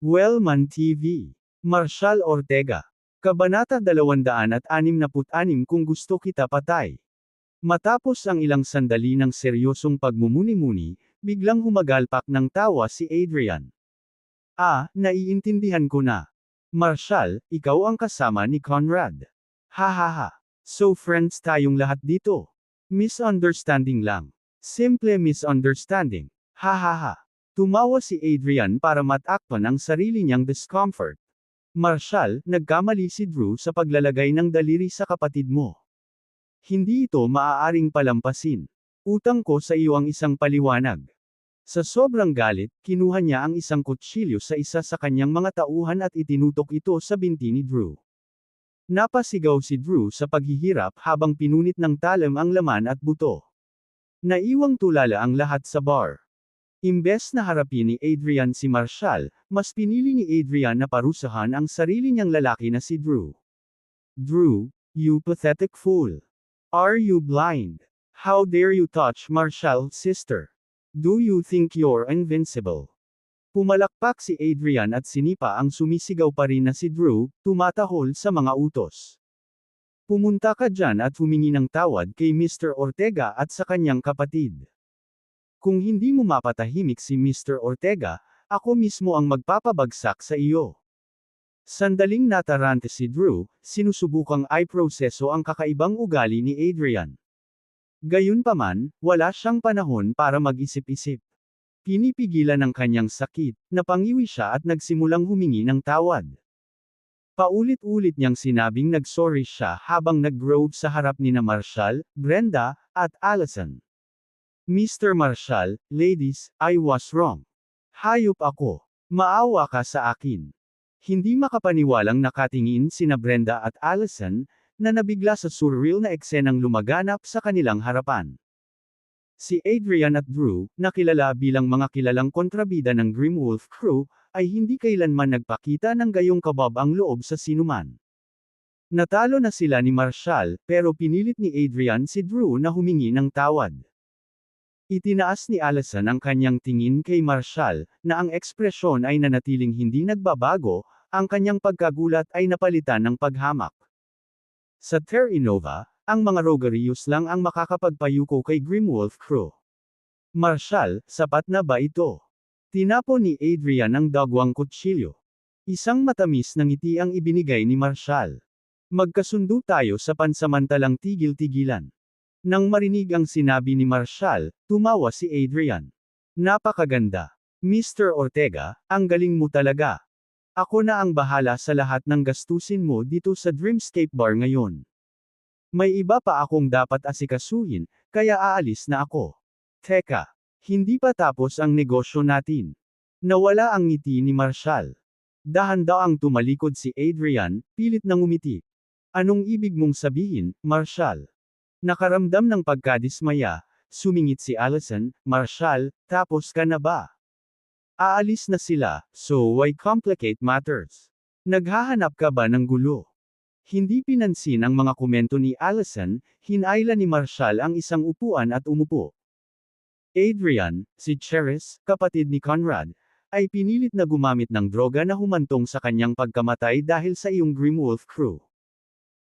Wellman TV. Marshal Ortega. Kabanata 266 Kung gusto kita patay. Matapos ang ilang sandali ng seryosong pagmumuni-muni, biglang humagalpak ng tawa si Adrian. Naiintindihan ko na. Marshal, ikaw ang kasama ni Conrad. Hahaha. So friends tayong lahat dito. Misunderstanding lang. Simple misunderstanding. Hahaha. Tumawa si Adrian para matakpan ang sarili niyang discomfort. Marshal, nagkamali si Drew sa paglalagay ng daliri sa kapatid mo. Hindi ito maaaring palampasin. Utang ko sa iyo ang isang paliwanag. Sa sobrang galit, kinuha niya ang isang kutsilyo sa isa sa kanyang mga tauhan at itinutok ito sa binti ni Drew. Napasigaw si Drew sa paghihirap habang pinunit ng talam ang laman at buto. Naiwang tulala ang lahat sa bar. Imbes na harapin ni Adrian si Marshal, mas pinili ni Adrian na parusahan ang sarili niyang lalaki na si Drew. Drew, you pathetic fool. Are you blind? How dare you touch Marshal's sister? Do you think you're invincible? Pumalakpak si Adrian at sinipa ang sumisigaw pa rin na si Drew, tumatahol sa mga utos. Pumunta ka dyan at humingi ng tawad kay Mr. Ortega at sa kanyang kapatid. Kung hindi mo mapatahimik si Mr. Ortega, ako mismo ang magpapabagsak sa iyo. Sandaling natarante si Drew, sinusubukang i-proseso ang kakaibang ugali ni Adrian. Gayunpaman, wala siyang panahon para mag-isip-isip. Pinipigilan ng kanyang sakit, napangiwi siya at nagsimulang humingi ng tawad. Paulit-ulit niyang sinabing nagsorry siya habang nag-grove sa harap ni na Marshal, Brenda, at Allison. Mr. Marshal, ladies, I was wrong. Hayop ako. Maawa ka sa akin. Hindi makapaniwalang nakatingin sina Brenda at Allison, na nabigla sa surreal na eksenang lumaganap sa kanilang harapan. Si Adrian at Drew, na kilala bilang mga kilalang kontrabida ng Grimwolf Crew, ay hindi kailanman nagpakita ng gayong kabab ang loob sa sinuman. Natalo na sila ni Marshal, pero pinilit ni Adrian si Drew na humingi ng tawad. Itinaas ni Allison ang kanyang tingin kay Marshal, na ang ekspresyon ay nanatiling hindi nagbabago, ang kanyang pagkagulat ay napalitan ng paghamak. Sa Terra Nova, ang mga Rogarius lang ang makakapagpayuko kay Grimwolf Crew. Marshal, sapat na ba ito? Tinapon ni Adrian ang dagwang kutsilyo. Isang matamis na ngiti ang ibinigay ni Marshal. Magkasundo tayo sa pansamantalang tigil-tigilan. Nang marinig ang sinabi ni Marshal, tumawa si Adrian. Napakaganda. Mr. Ortega, ang galing mo talaga. Ako na ang bahala sa lahat ng gastusin mo dito sa Dreamscape Bar ngayon. May iba pa akong dapat asikasuhin, kaya aalis na ako. Teka, hindi pa tapos ang negosyo natin. Nawala ang ngiti ni Marshal. Dahan-daang tumalikod si Adrian, pilit na ngumiti. Anong ibig mong sabihin, Marshal? Nakaramdam ng pagkadismaya, sumingit si Allison, Marshal, tapos ka na ba? Aalis na sila, so why complicate matters? Naghahanap ka ba ng gulo? Hindi pinansin ang mga komento ni Allison, hinayla ni Marshal ang isang upuan at umupo. Adrian, si Cheris, kapatid ni Conrad, ay pinilit na gumamit ng droga na humantong sa kanyang pagkamatay dahil sa iyong Grimwolf Crew.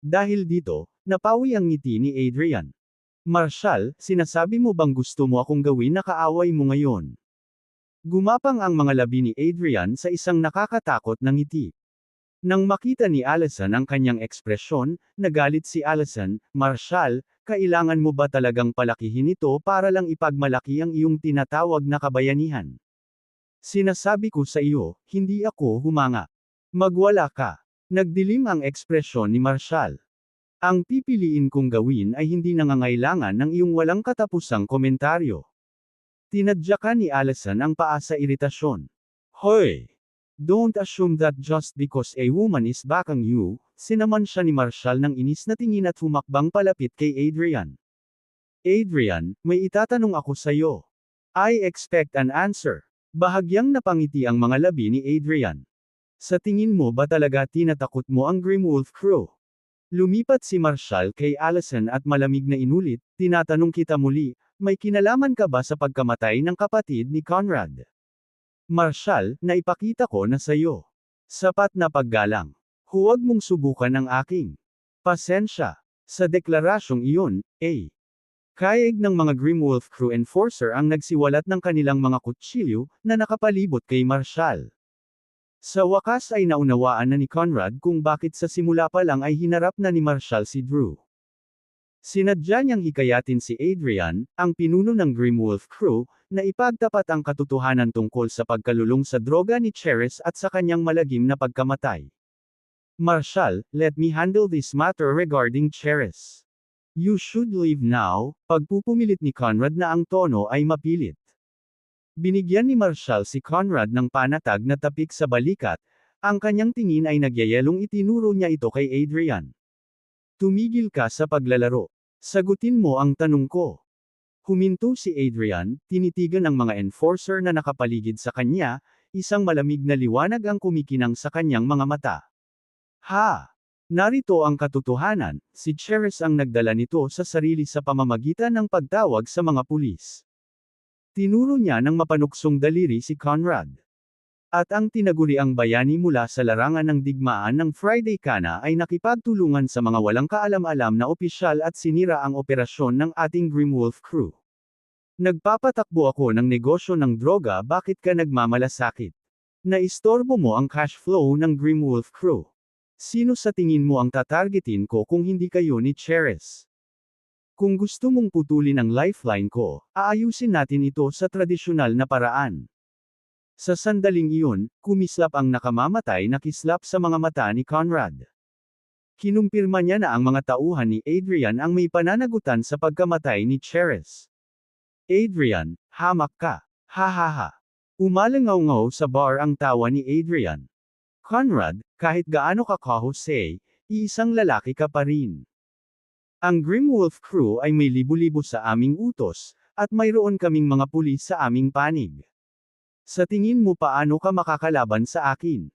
Dahil dito, napawi ang ngiti ni Adrian. Marshal, sinasabi mo bang gusto mo akong gawin na kaaway mo ngayon? Gumapang ang mga labi ni Adrian sa isang nakakatakot na ngiti. Nang makita ni Allison ang kanyang ekspresyon, nagalit si Allison, Marshal, kailangan mo ba talagang palakihin ito para lang ipagmalaki ang iyong tinatawag na kabayanihan? Sinasabi ko sa iyo, hindi ako humanga. Magwala ka. Nagdilim ang ekspresyon ni Marshal. Ang pipiliin kong gawin ay hindi nangangailangan ng iyong walang katapusang komentaryo. Tinadyakan ni Allison ang paa sa iritasyon. Hoy! Don't assume that just because a woman is backing you, sinaman siya ni Marshal ng inis na tingin at humakbang palapit kay Adrian. Adrian, may itatanong ako sa'yo. I expect an answer. Bahagyang napangiti ang mga labi ni Adrian. Sa tingin mo ba talaga tinatakot mo ang Grimwolf Crew? Lumipat si Marshal kay Allison at malamig na inulit, tinatanong kita muli, may kinalaman ka ba sa pagkamatay ng kapatid ni Conrad? Marshal, naipakita ko na sayo. Sapat na paggalang. Huwag mong subukan ang aking pasensya. Sa deklarasyong iyon, kaig ng mga Grimwolf crew enforcer ang nagsiwalat ng kanilang mga kutsilyo, na nakapalibot kay Marshal. Sa wakas ay naunawaan na ni Conrad kung bakit sa simula pa lang ay hinarap na ni Marshal si Drew. Sinadya niyang hikayatin si Adrian, ang pinuno ng Grimwolf crew, na ipagtapat ang katotohanan tungkol sa pagkalulong sa droga ni Cheris at sa kanyang malagim na pagkamatay. Marshal, let me handle this matter regarding Cheris. You should leave now, pagpupumilit ni Conrad na ang tono ay mapilit. Binigyan ni Marshal si Conrad ng panatag na tapik sa balikat, ang kanyang tingin ay nagyayelong itinuro niya ito kay Adrian. Tumigil ka sa paglalaro. Sagutin mo ang tanong ko. Huminto si Adrian, tinitigan ang mga enforcer na nakapaligid sa kanya, isang malamig na liwanag ang kumikinang sa kanyang mga mata. Ha! Narito ang katotohanan, si Cheris ang nagdala nito sa sarili sa pamamagitan ng pagtawag sa mga pulis. Tinuro niya ng mapanuksong daliri si Conrad. At ang tinaguriang bayani mula sa larangan ng digmaan ng Friday Kana ay nakipagtulungan sa mga walang kaalam-alam na opisyal at sinira ang operasyon ng ating Grimwolf crew. Nagpapatakbo ako ng negosyo ng droga, bakit ka nagmamalasakit? Naistorbo mo ang cash flow ng Grimwolf crew. Sino sa tingin mo ang tatargetin ko kung hindi kayo ni Cheris? Kung gusto mong putulin ang lifeline ko, aayusin natin ito sa tradisyonal na paraan. Sa sandaling iyon, kumislap ang nakamamatay na kislap sa mga mata ni Conrad. Kinumpirma niya na ang mga tauhan ni Adrian ang may pananagutan sa pagkamatay ni Cheris. Adrian, hamak ka. Ha ha ha. Umalangaw-ngaw sa bar ang tawa ni Adrian. Conrad, kahit gaano ka kahusay, iisang lalaki ka pa rin. Ang Grimwolf crew ay may libu-libo sa aming utos, at mayroon kaming mga pulis sa aming panig. Sa tingin mo paano ka makakalaban sa akin?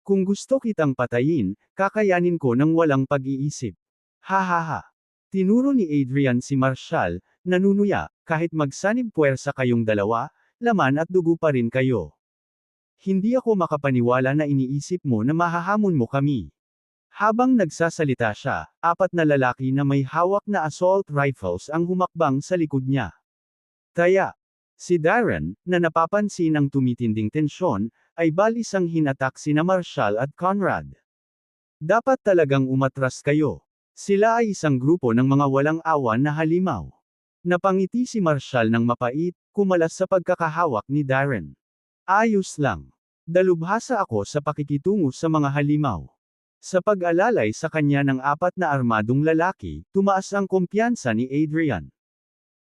Kung gusto kitang patayin, kakayanin ko ng walang pag-iisip. Ha ha ha. Tinuro ni Adrian si Marshal, nanunuya, kahit magsanib puwersa kayong dalawa, laman at dugo pa rin kayo. Hindi ako makapaniwala na iniisip mo na mahahamon mo kami. Habang nagsasalita siya, 4 na lalaki na may hawak na assault rifles ang humakbang sa likod niya. Taya! Si Darren, na napapansin ang tumitinding tensyon, ay balisang hinatak sina Marshal at Conrad. Dapat talagang umatras kayo. Sila ay isang grupo ng mga walang awan na halimaw. Napangiti si Marshal ng mapait, kumalas sa pagkakahawak ni Darren. Ayos lang. Dalubhasa ako sa pakikitungo sa mga halimaw. Sa pag-alalay sa kanya ng 4 na armadong lalaki, tumaas ang kumpiyansa ni Adrian.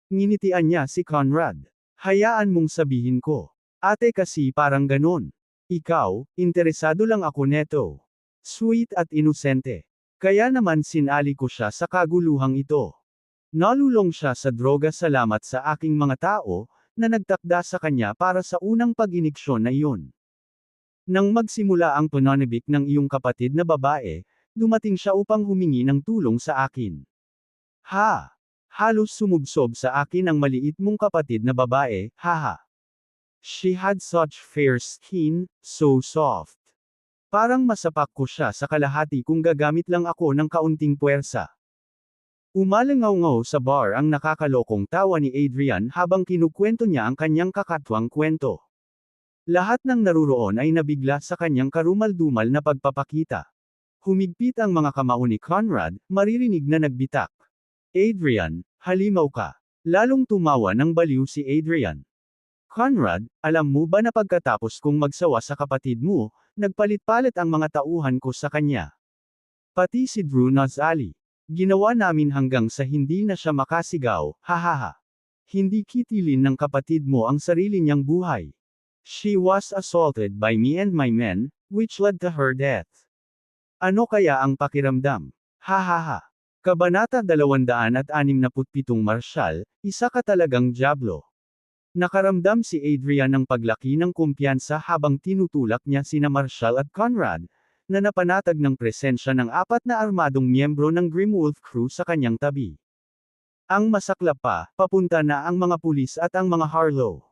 Nginitian niya si Conrad. Hayaan mong sabihin ko. Ate kasi parang ganon. Ikaw, interesado lang ako neto. Sweet at inosente. Kaya naman sinali ko siya sa kaguluhang ito. Nalulong siya sa droga salamat sa aking mga tao, na nagtakda sa kanya para sa unang pag-iniksyon na iyon. Nang magsimula ang pananabik ng iyong kapatid na babae, dumating siya upang humingi ng tulong sa akin. Ha! Halos sumubsob sa akin ang maliit mong kapatid na babae, haha. She had such fair skin, so soft. Parang masapak ko siya sa kalahati kung gagamit lang ako ng kaunting puwersa. Umalangaw-ngaw sa bar ang nakakalokong tawa ni Adrian habang kinukwento niya ang kanyang kakatwang kwento. Lahat ng naruroon ay nabigla sa kanyang karumal-dumal na pagpapakita. Humigpit ang mga kamao ni Conrad, maririnig na nagbitak. Adrian, halimaw ka. Lalong tumawa ng baliw si Adrian. Conrad, alam mo ba na pagkatapos kong magsawa sa kapatid mo, nagpalit-palit ang mga tauhan ko sa kanya? Pati si Drew Nazali. Ginawa namin hanggang sa hindi na siya makasigaw, hahaha. Hindi kitilin ng kapatid mo ang sarili niyang buhay. She was assaulted by me and my men, which led to her death. Ano kaya ang pakiramdam? Hahaha. Kabanata 267 Marshal, isa ka talagang dyablo. Nakaramdam si Adrian ng paglaki ng kumpiyansa habang tinutulak niya sina Marshal at Conrad, na napanatag ng presensya ng 4 na armadong miyembro ng Grimwolf crew sa kanyang tabi. Ang masaklap pa, papunta na ang mga pulis at ang mga Harlow.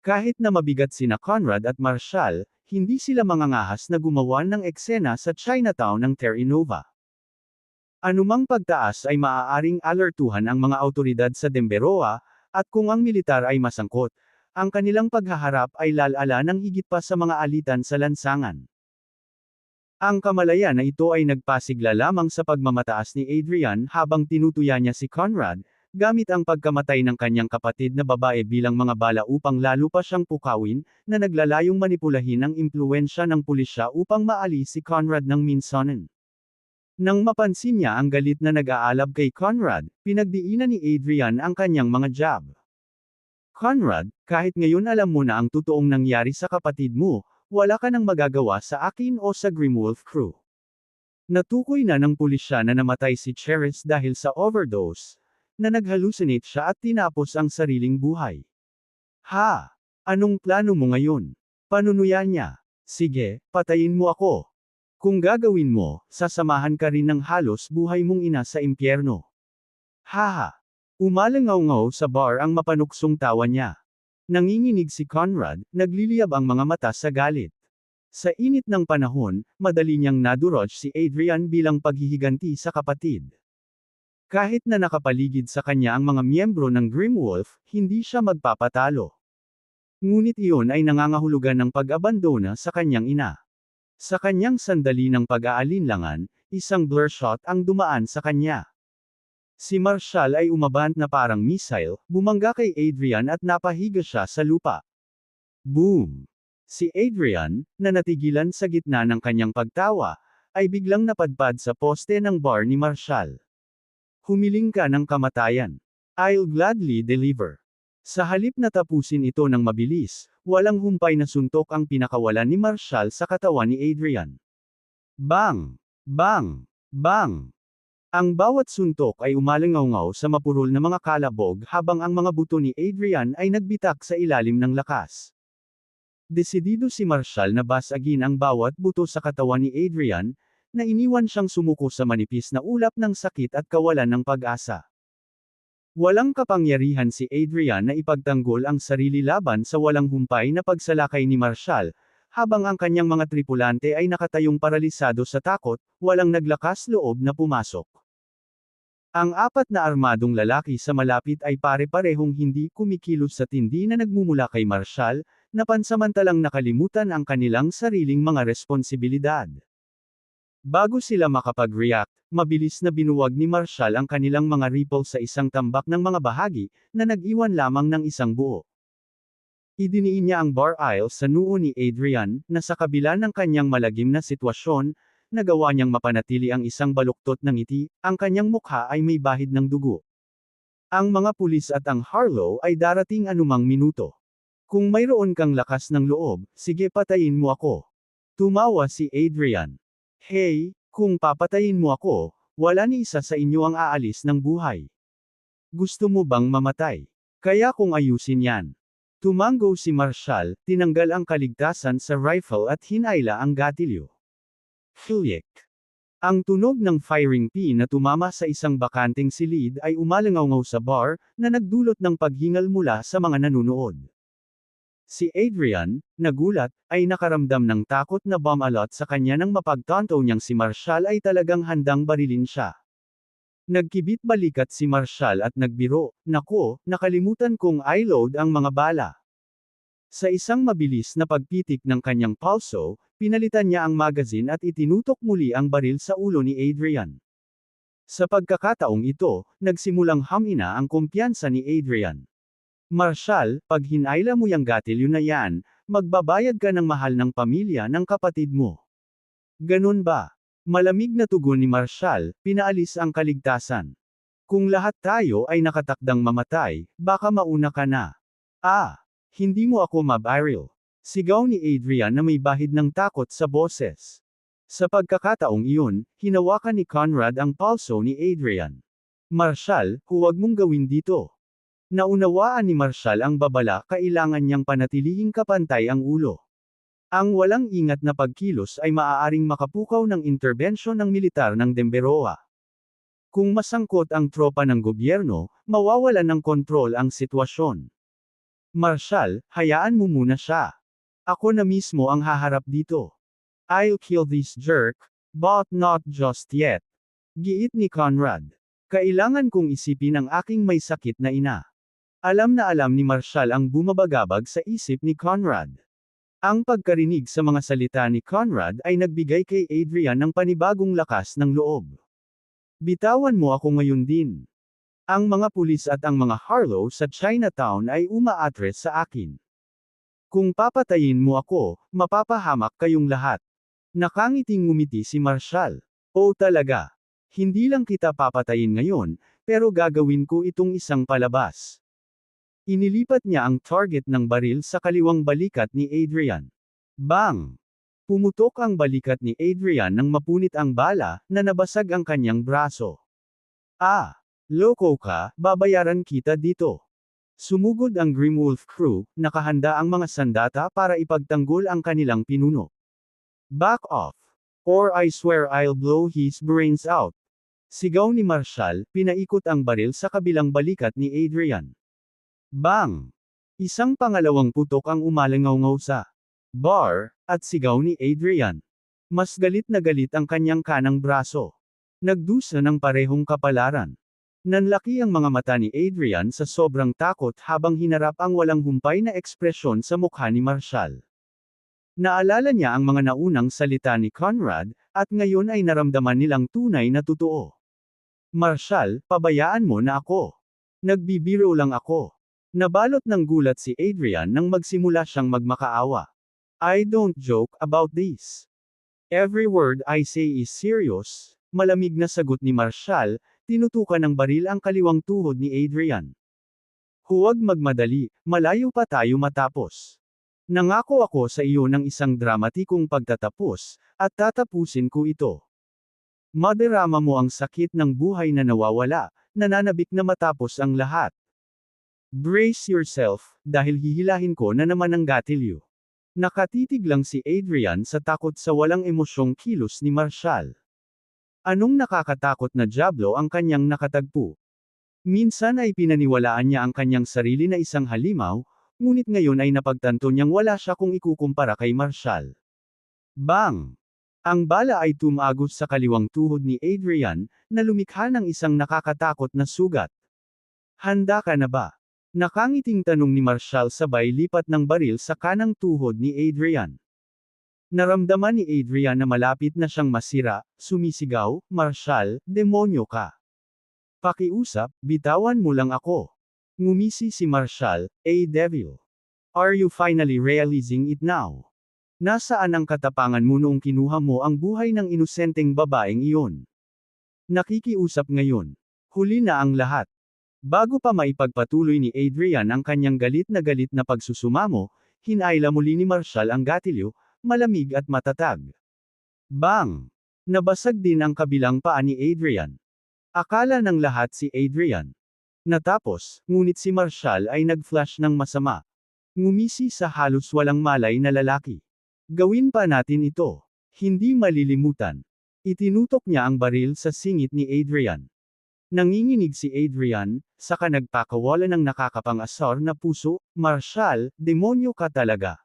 Kahit na mabigat sina Conrad at Marshall, hindi sila mangangahas na gumawa ng eksena sa Chinatown ng Terra Nova. Anumang pagtaas ay maaaring alertuhan ang mga awtoridad sa Demberoa, at kung ang militar ay masangkot, ang kanilang paghaharap ay lalala ng higit pa sa mga alitan sa lansangan. Ang kamalayan na ito ay nagpasigla lamang sa pagmamataas ni Adrian habang tinutuya niya si Conrad, gamit ang pagkamatay ng kanyang kapatid na babae bilang mga bala upang lalo pa siyang pukawin, na naglalayong manipulahin ang impluwensya ng pulisya upang maalis si Conrad ng Minsonen. Nang mapansin niya ang galit na nag-aalab kay Conrad, pinagdiinan ni Adrian ang kanyang mga jab. Conrad, kahit ngayon alam mo na ang totoong nangyari sa kapatid mo, wala ka nang magagawa sa akin o sa Grimwolf crew. Natukoy na ng pulisya na namatay si Cheris dahil sa overdose, na nag-hallucinate siya at tinapos ang sariling buhay. Ha! Anong plano mo ngayon? Panunuyan niya. Sige, patayin mo ako. Kung gagawin mo, sasamahan ka rin ng halos buhay mong ina sa impyerno. Haha! Umalangaw-ngaw sa bar ang mapanuksong tawa niya. Nanginginig si Conrad, nagliliyab ang mga mata sa galit. Sa init ng panahon, madali niyang nadurog si Adrian bilang paghihiganti sa kapatid. Kahit na nakapaligid sa kanya ang mga miyembro ng Grimwolf, hindi siya magpapatalo. Ngunit iyon ay nangangahulugan ng pag-abandona sa kanyang ina. Sa kanyang sandali ng pag-aalinlangan, isang blur shot ang dumaan sa kanya. Si Marshall ay umabant na parang missile, bumangga kay Adrian at napahiga siya sa lupa. Boom! Si Adrian, na natigilan sa gitna ng kanyang pagtawa, ay biglang napadpad sa poste ng bar ni Marshall. Humiling ka ng kamatayan. I'll gladly deliver. Sa halip na tapusin ito ng mabilis, walang humpay na suntok ang pinakawalan ni Marshall sa katawan ni Adrian. Bang! Bang! Bang! Ang bawat suntok ay umalangaw-ngaw sa mapurol na mga kalabog habang ang mga buto ni Adrian ay nagbitak sa ilalim ng lakas. Desidido si Marshall na basagin ang bawat buto sa katawan ni Adrian, na iniwan siyang sumuko sa manipis na ulap ng sakit at kawalan ng pag-asa. Walang kapangyarihan si Adrian na ipagtanggol ang sarili laban sa walang humpay na pagsalakay ni Marshall, habang ang kanyang mga tripulante ay nakatayong paralisado sa takot, walang naglakas loob na pumasok. Ang apat na armadong lalaki sa malapit ay pare-parehong hindi kumikilos sa tindi na nagmumula kay Marshall, na pansamantalang nakalimutan ang kanilang sariling mga responsibilidad. Bago sila makapag-react, mabilis na binuwag ni Marshall ang kanilang mga rifle sa isang tambak ng mga bahagi, na nag-iwan lamang ng isang buo. Idiniin niya ang bar aisle sa noo ni Adrian, na sa kabila ng kanyang malagim na sitwasyon, nagawa niyang mapanatili ang isang baluktot ng ngiti, ang kanyang mukha ay may bahid ng dugo. Ang mga pulis at ang Harlow ay darating anumang minuto. Kung mayroon kang lakas ng loob, sige patayin mo ako. Tumawa si Adrian. Hey, kung papatayin mo ako, wala ni isa sa inyo ang aalis ng buhay. Gusto mo bang mamatay? Kaya kung ayusin yan. Tumango si Marshall, tinanggal ang kaligtasan sa rifle at hinayla ang gatilyo. Hilyek. Ang tunog ng firing pin na tumama sa isang bakanteng silid ay umalangaw-ngaw sa bar, na nagdulot ng paghingal mula sa mga nanunood. Si Adrian, nagulat, ay nakaramdam ng takot na bumalot sa kanya nang mapagtanto niyang si Marshall ay talagang handang barilin siya. Nagkibit balikat si Marshall at nagbiro, "Nako, nakalimutan kong i-load ang mga bala." Sa isang mabilis na pagpitik ng kanyang pulso, pinalitan niya ang magazine at itinutok muli ang baril sa ulo ni Adrian. Sa pagkakataong ito, nagsimulang humina ang kumpiyansa ni Adrian. Marshall, pag hinayla mo yang gatilyo na yan, magbabayad ka ng mahal ng pamilya ng kapatid mo. Ganun ba? Malamig na tugon ni Marshall, pinaalis ang kaligtasan. Kung lahat tayo ay nakatakdang mamatay, baka mauna ka na. Hindi mo ako mabaril. Sigaw ni Adrian na may bahid ng takot sa boses. Sa pagkakataong iyon, hinawakan ni Conrad ang pulso ni Adrian. Marshall, huwag mong gawin dito. Naunawaan ni Marshall ang babala, kailangan niyang panatilihing kapantay ang ulo. Ang walang ingat na pagkilos ay maaaring makapukaw ng interbensyon ng militar ng Demberoa. Kung masangkot ang tropa ng gobyerno, mawawalan ng kontrol ang sitwasyon. Marshal, hayaan mo muna siya. Ako na mismo ang haharap dito. I'll kill this jerk, but not just yet. Giit ni Conrad. Kailangan kong isipin ang aking may sakit na ina. Alam na alam ni Marshal ang bumabagabag sa isip ni Conrad. Ang pagkarinig sa mga salita ni Conrad ay nagbigay kay Adrian ng panibagong lakas ng loob. Bitawan mo ako ngayon din. Ang mga pulis at ang mga Harlow sa Chinatown ay umaatres sa akin. Kung papatayin mo ako, mapapahamak kayong lahat. Nakangiting ngumiti si Marshal. O talaga. Hindi lang kita papatayin ngayon, pero gagawin ko itong isang palabas. Inilipat niya ang target ng baril sa kaliwang balikat ni Adrian. Bang! Pumutok ang balikat ni Adrian nang mapunit ang bala, na nabasag ang kanyang braso. Ah! Loko ka, babayaran kita dito. Sumugod ang Grimwolf crew, nakahanda ang mga sandata para ipagtanggol ang kanilang pinuno. Back off! Or I swear I'll blow his brains out. Sigaw ni Marshal, pinaikot ang baril sa kabilang balikat ni Adrian. Bang! Isang pangalawang putok ang umalangaw sa bar, at sigaw ni Adrian. Mas galit na galit ang kanyang kanang braso. Nagdusa ng parehong kapalaran. Nanlaki ang mga mata ni Adrian sa sobrang takot habang hinarap ang walang humpay na ekspresyon sa mukha ni Marshal. Naalala niya ang mga naunang salita ni Conrad, at ngayon ay naramdaman nilang tunay na totoo. Marshal, pabayaan mo na ako. Nagbibiro lang ako. Nabalot ng gulat si Adrian nang magsimula siyang magmakaawa. I don't joke about this. Every word I say is serious, malamig na sagot ni Marshal, tinutukan ng baril ang kaliwang tuhod ni Adrian. Huwag magmadali, malayo pa tayo matapos. Nangako ako sa iyo ng isang dramatikong pagtatapos, at tatapusin ko ito. Madarama mo ang sakit ng buhay na nawawala, nananabik na matapos ang lahat. Brace yourself, dahil hihilahin ko na naman ang gatilyo. Nakatitig lang si Adrian sa takot sa walang emosyong kilos ni Marshal. Anong nakakatakot na dyablo ang kanyang nakatagpo? Minsan ay pinaniwalaan niya ang kanyang sarili na isang halimaw, ngunit ngayon ay napagtanto niyang wala siya kung ikukumpara kay Marshal. Bang! Ang bala ay tumagos sa kaliwang tuhod ni Adrian, na lumikha ng isang nakakatakot na sugat. Handa ka na ba? Nakangiting tanong ni Marshal sabay lipat ng baril sa kanang tuhod ni Adrian. Naramdaman ni Adrian na malapit na siyang masira, sumisigaw, Marshal, demonyo ka. Pakiusap, bitawan mo lang ako. Ngumisi si Marshal, devil. Are you finally realizing it now? Nasaan ang katapangan mo noong kinuha mo ang buhay ng inosenteng babaeng iyon? Nakikiusap ngayon. Huli na ang lahat. Bago pa maipagpatuloy ni Adrian ang kanyang galit na pagsusumamo, hinayla muli ni Marshal ang gatilyo, malamig at matatag. Bang! Nabasag din ang kabilang paa ni Adrian. Akala ng lahat si Adrian. Natapos, ngunit si Marshal ay nag-flash ng masama. Ngumisi sa halos walang malay na lalaki. Gawin pa natin ito. Hindi malilimutan. Itinutok niya ang baril sa singit ni Adrian. Nanginginig si Adrian, saka nagpakawala ng nakakapang-asar na puso, Marshal, demonyo ka talaga.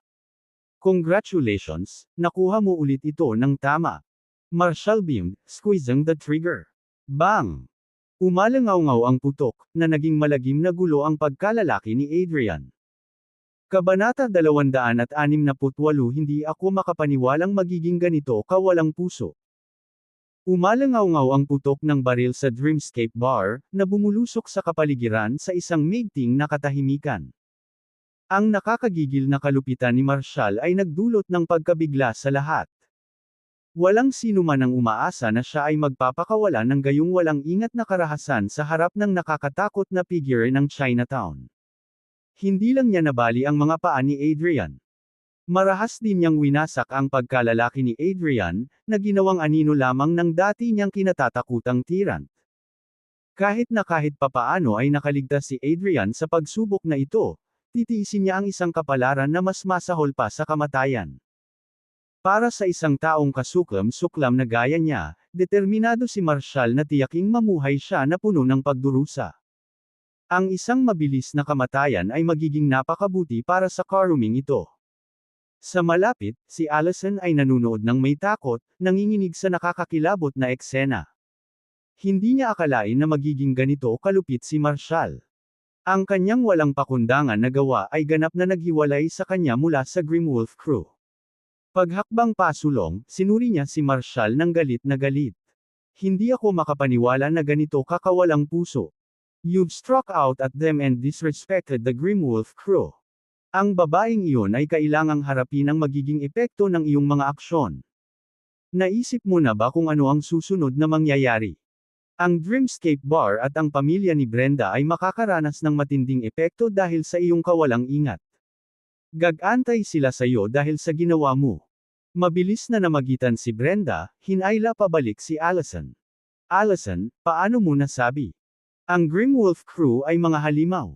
Congratulations, nakuha mo ulit ito ng tama. Marshal beamed, squeezing the trigger. Bang! Umalangaw-ngaw ang putok, na naging malagim na gulo ang pagkalalaki ni Adrian. Kabanata 268 Hindi ako makapaniwalang magiging ganito kawalang puso. Umalangaw-ngaw ang putok ng baril sa Dreamscape Bar, na bumulusok sa kapaligiran sa isang maigting na katahimikan. Ang nakakagigil na kalupitan ni Marshal ay nagdulot ng pagkabigla sa lahat. Walang sino man ang umaasa na siya ay magpapakawala ng gayong walang ingat na karahasan sa harap ng nakakatakot na figure ng Chinatown. Hindi lang niya nabali ang mga paa ni Adrian. Marahas din niyang winasak ang pagkalalaki ni Adrian, na ginawang anino lamang ng dati niyang kinatatakutang tyrant. Kahit papaano ay nakaligtas si Adrian sa pagsubok na ito, titiisin niya ang isang kapalaran na mas masahol pa sa kamatayan. Para sa isang taong kasuklam-suklam na gaya niya, determinado si Marshal na tiyaking mamuhay siya na puno ng pagdurusa. Ang isang mabilis na kamatayan ay magiging napakabuti para sa karuming ito. Sa malapit, si Allison ay nanunood ng may takot, nanginginig sa nakakakilabot na eksena. Hindi niya akalain na magiging ganito kalupit si Marshall. Ang kanyang walang pakundangan na gawa ay ganap na naghiwalay sa kanya mula sa Grimwolf crew. Paghakbang pasulong, sinuri niya si Marshall ng galit na galit. Hindi ako makapaniwala na ganito kakawalang puso. You've struck out at them and disrespected the Grimwolf crew. Ang babaeng iyon ay kailangang harapin ang magiging epekto ng iyong mga aksyon. Naisip mo na ba kung ano ang susunod na mangyayari? Ang Dreamscape Bar at ang pamilya ni Brenda ay makakaranas ng matinding epekto dahil sa iyong kawalang ingat. Gag-antay sila sa iyo dahil sa ginawa mo. Mabilis na namagitan si Brenda, hinayla pabalik si Allison. Allison, paano mo nasabi? Ang Grimwolf crew ay mga halimaw.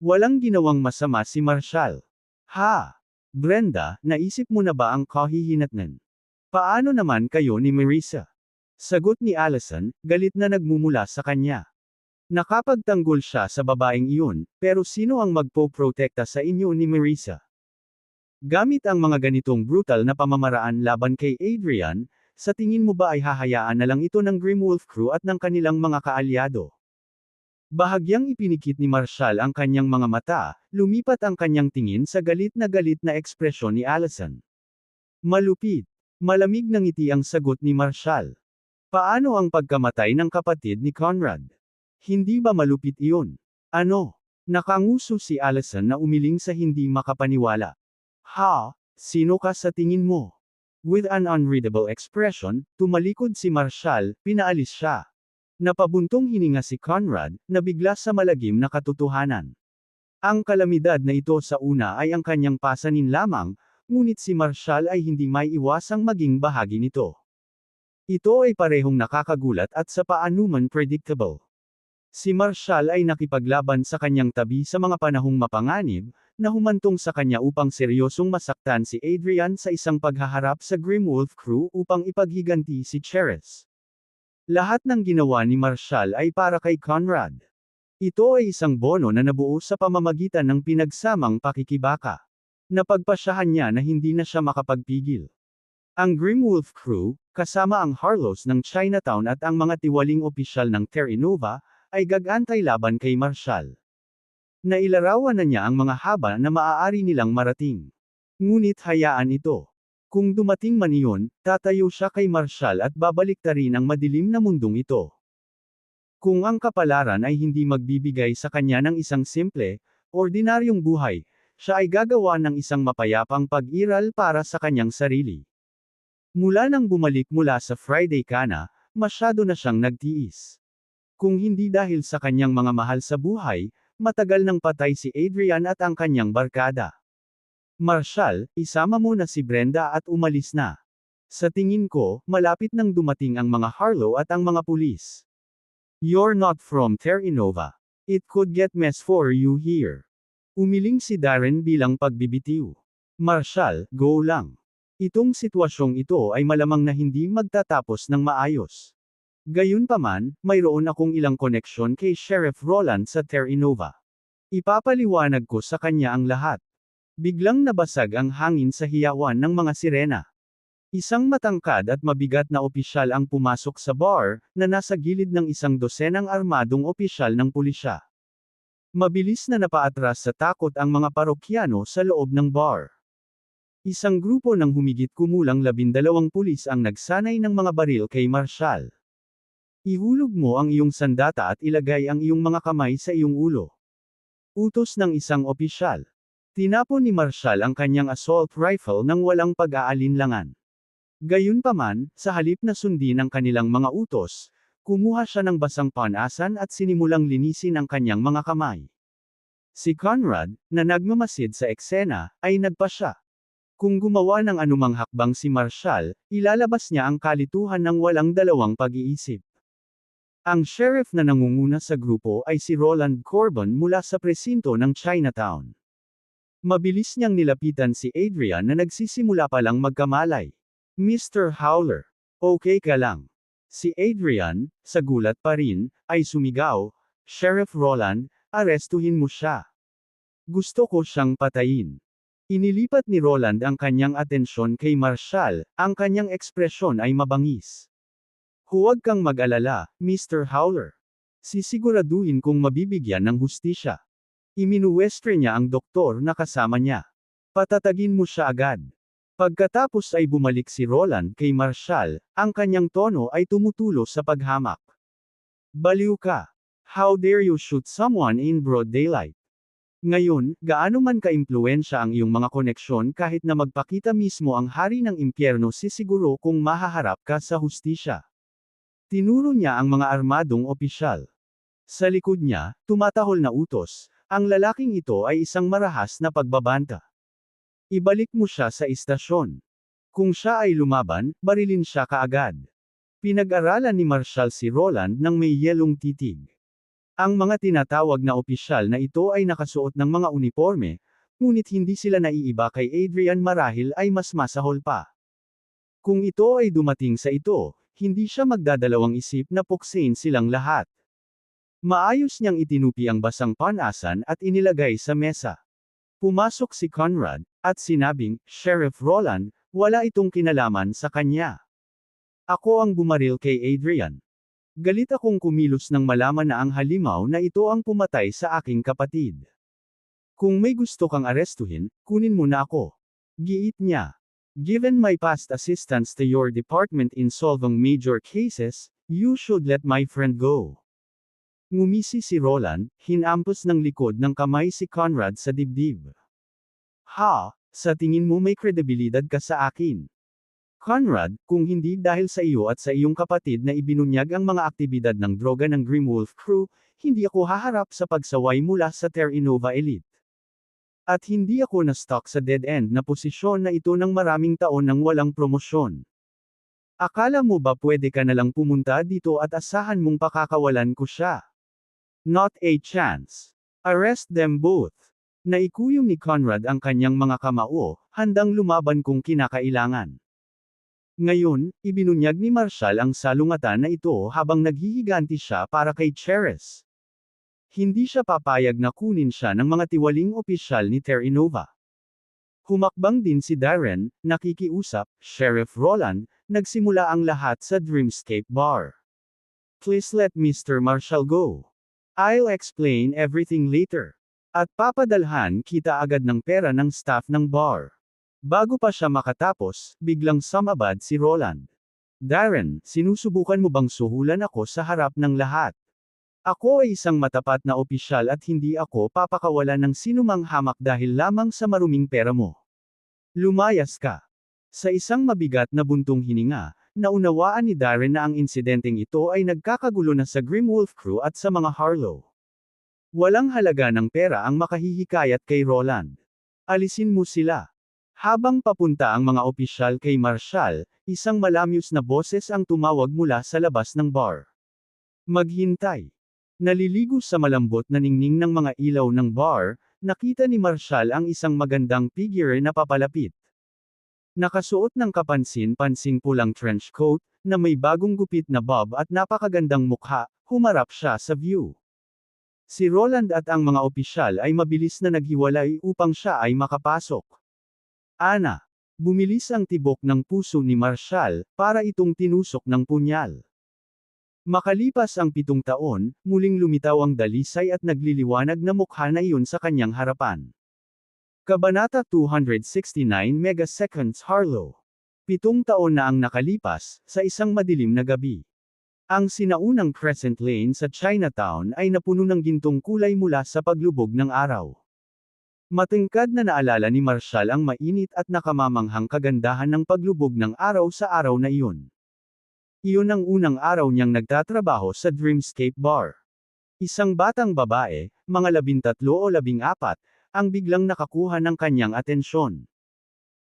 Walang ginawang masama si Marshall. Ha! Brenda, naisip mo na ba ang kahihinatnan? Paano naman kayo ni Marissa? Sagot ni Allison, galit na nagmumula sa kanya. Nakapagtanggol siya sa babaeng iyon, pero sino ang magpoprotekta sa inyo ni Marissa? Gamit ang mga ganitong brutal na pamamaraan laban kay Adrian, sa tingin mo ba ay hahayaan na lang ito ng Grimwolf crew at ng kanilang mga kaalyado? Bahagyang ipinikit ni Marshall ang kanyang mga mata, lumipat ang kanyang tingin sa galit na ekspresyon ni Allison. Malupit. Malamig na ngiti ang sagot ni Marshall. Paano ang pagkamatay ng kapatid ni Conrad? Hindi ba malupit iyon? Ano? Nakanguso si Allison na umiling sa hindi makapaniwala. Ha? Sino ka sa tingin mo? With an unreadable expression, tumalikod si Marshall, pinaalis siya. Napabuntong hininga si Conrad, na bigla sa malagim na katotohanan. Ang kalamidad na ito sa una ay ang kanyang pasanin lamang, ngunit si Marshall ay hindi may iwasang maging bahagi nito. Ito ay parehong nakakagulat at sa paanuman predictable. Si Marshall ay nakipaglaban sa kanyang tabi sa mga panahong mapanganib, na humantong sa kanya upang seryosong masaktan si Adrian sa isang paghaharap sa Grimwolf crew upang ipaghiganti si Cheres. Lahat ng ginawa ni Marshall ay para kay Conrad. Ito ay isang bono na nabuo sa pamamagitan ng pinagsamang pakikibaka. Napagpasyahan niya na hindi na siya makapagpigil. Ang Grimwolf crew, kasama ang Harlows ng Chinatown at ang mga tiwaling opisyal ng Terra Nova, ay gag-antay laban kay Marshall. Nailarawan na niya ang mga haba na maaari nilang marating. Ngunit hayaan ito. Kung dumating man iyon, tatayo siya kay Marshall at babaliktarin ang madilim na mundong ito. Kung ang kapalaran ay hindi magbibigay sa kanya ng isang simple, ordinaryong buhay, siya ay gagawa ng isang mapayapang pag-iral para sa kanyang sarili. Mula nang bumalik mula sa Friday Kana, masyado na siyang nagtiis. Kung hindi dahil sa kanyang mga mahal sa buhay, matagal nang patay si Adrian at ang kanyang barkada. Marshall, isama mo na si Brenda at umalis na. Sa tingin ko, malapit nang dumating ang mga Harlow at ang mga pulis. You're not from Terra Nova. It could get mess for you here. Umiling si Darren bilang pagbibitiw. Marshall, go lang. Itong sitwasyong ito ay malamang na hindi magtatapos ng maayos. Gayunpaman, mayroon akong ilang koneksyon kay Sheriff Roland sa Terra Nova. Ipapaliwanag ko sa kanya ang lahat. Biglang nabasag ang hangin sa hiyawan ng mga sirena. Isang matangkad at mabigat na opisyal ang pumasok sa bar, na nasa gilid ng isang dosenang armadong opisyal ng pulisya. Mabilis na napaatras sa takot ang mga parokyano sa loob ng bar. Isang grupo ng humigit kumulang 12 pulis ang nagsanay ng mga baril kay Marshall. Ihulog mo ang iyong sandata at ilagay ang iyong mga kamay sa iyong ulo. Utos ng isang opisyal. Tinapon ni Marshall ang kanyang assault rifle nang walang pag-aalinlangan. Gayunpaman, sa halip na sundin ang kanilang mga utos, kumuha siya ng basang panasan at sinimulang linisin ang kanyang mga kamay. Si Conrad, na nagmamasid sa eksena, ay nagpasya. Kung gumawa ng anumang hakbang si Marshall, ilalabas niya ang kalituhan ng walang dalawang pag-iisip. Ang sheriff na nangunguna sa grupo ay si Roland Corbin mula sa presinto ng Chinatown. Mabilis niyang nilapitan si Adrian na nagsisimula pa lang magkamalay. Mr. Howler, okay ka lang? Si Adrian, sa gulat pa rin, ay sumigaw, Sheriff Roland, arestuhin mo siya. Gusto ko siyang patayin. Inilipat ni Roland ang kanyang atensyon kay Marshall, ang kanyang ekspresyon ay mabangis. Huwag kang mag-alala, Mr. Howler. Sisiguraduhin kong mabibigyan ng hustisya. Iminuwestre niya ang doktor na kasama niya. Patatagin mo siya agad. Pagkatapos ay bumalik si Roland kay Marshall, ang kanyang tono ay tumutulo sa paghamak. Baliw ka. How dare you shoot someone in broad daylight? Ngayon, gaano man ka-impluwensya ang iyong mga koneksyon kahit na magpakita mismo ang hari ng impyerno sisiguro kung mahaharap ka sa hustisya. Tinuro niya ang mga armadong opisyal. Sa likod niya, tumatahol na utos, ang lalaking ito ay isang marahas na pagbabanta. Ibalik mo siya sa istasyon. Kung siya ay lumaban, barilin siya kaagad. Pinag-aralan ni Marshall si Roland ng may yelong titig. Ang mga tinatawag na opisyal na ito ay nakasuot ng mga uniforme, ngunit hindi sila naiiba kay Adrian marahil ay mas masahol pa. Kung ito ay dumating sa ito, hindi siya magdadalawang isip na puksain silang lahat. Maayos niyang itinupi ang basang panasan at inilagay sa mesa. Pumasok si Conrad, at sinabing, Sheriff Roland, wala itong kinalaman sa kanya. Ako ang bumaril kay Adrian. Galit akong kumilos nang malaman na ang halimaw na ito ang pumatay sa aking kapatid. Kung may gusto kang arestuhin, kunin mo na ako. Giit niya. Given my past assistance to your department in solving major cases, you should let my friend go. Ngumisi si Roland, hinampos ng likod ng kamay si Conrad sa dibdib. Ha, sa tingin mo may kredibilidad ka sa akin? Conrad, kung hindi dahil sa iyo at sa iyong kapatid na ibinunyag ang mga aktibidad ng droga ng Grimwolf Crew, hindi ako haharap sa pagsaway mula sa Terra Nova Elite. At hindi ako na-stuck sa dead-end na posisyon na ito ng maraming taon nang walang promosyon. Akala mo ba pwede ka nalang pumunta dito at asahan mong pakakawalan ko siya? Not a chance. Arrest them both. Naikuyom ni Conrad ang kanyang mga kamao, handang lumaban kung kinakailangan. Ngayon, ibinunyag ni Marshall ang salungatan na ito habang naghihiganti siya para kay Cheres. Hindi siya papayag na kunin siya ng mga tiwaling opisyal ni Terra Nova. Humakbang din si Darren, nakikiusap, Sheriff Roland, nagsimula ang lahat sa Dreamscape Bar. Please let Mr. Marshall go. I'll explain everything later. At papadalhan kita agad ng pera ng staff ng bar. Bago pa siya makatapos, biglang sumabad si Roland. Darren, sinusubukan mo bang suhulan ako sa harap ng lahat? Ako ay isang matapat na opisyal at hindi ako papakawalan ng sinumang hamak dahil lamang sa maruming pera mo. Lumayas ka. Sa isang mabigat na buntong hininga, naunawaan ni Darren na ang insidenteng ito ay nagkakagulo na sa Grimwolf Crew at sa mga Harlow. Walang halaga ng pera ang makahihikayat kay Roland. Alisin mo sila. Habang papunta ang mga opisyal kay Marshall, isang malamyos na boses ang tumawag mula sa labas ng bar. Maghintay. Naliligo sa malambot na ningning ng mga ilaw ng bar, nakita ni Marshall ang isang magandang figure na papalapit. Nakasuot ng kapansin-pansing pulang trench coat, na may bagong gupit na bob at napakagandang mukha, humarap siya sa view. Si Roland at ang mga opisyal ay mabilis na naghiwalay upang siya ay makapasok. Ana. Bumilis ang tibok ng puso ni Marshall, para itong tinusok ng punyal. Makalipas ang 7 taon, muling lumitaw ang dalisay at nagliliwanag na mukha na iyon sa kanyang harapan. Kabanata 269 Megaseconds Harlow. 7 taon na ang nakalipas, sa isang madilim na gabi. Ang sinaunang Crescent Lane sa Chinatown ay napuno ng gintong kulay mula sa paglubog ng araw. Matangkad na naalala ni Marshall ang mainit at nakamamanghang kagandahan ng paglubog ng araw sa araw na iyon. Iyon ang unang araw niyang nagtatrabaho sa Dreamscape Bar. Isang batang babae, mga 13 o 14, ang biglang nakakuha ng kanyang atensyon.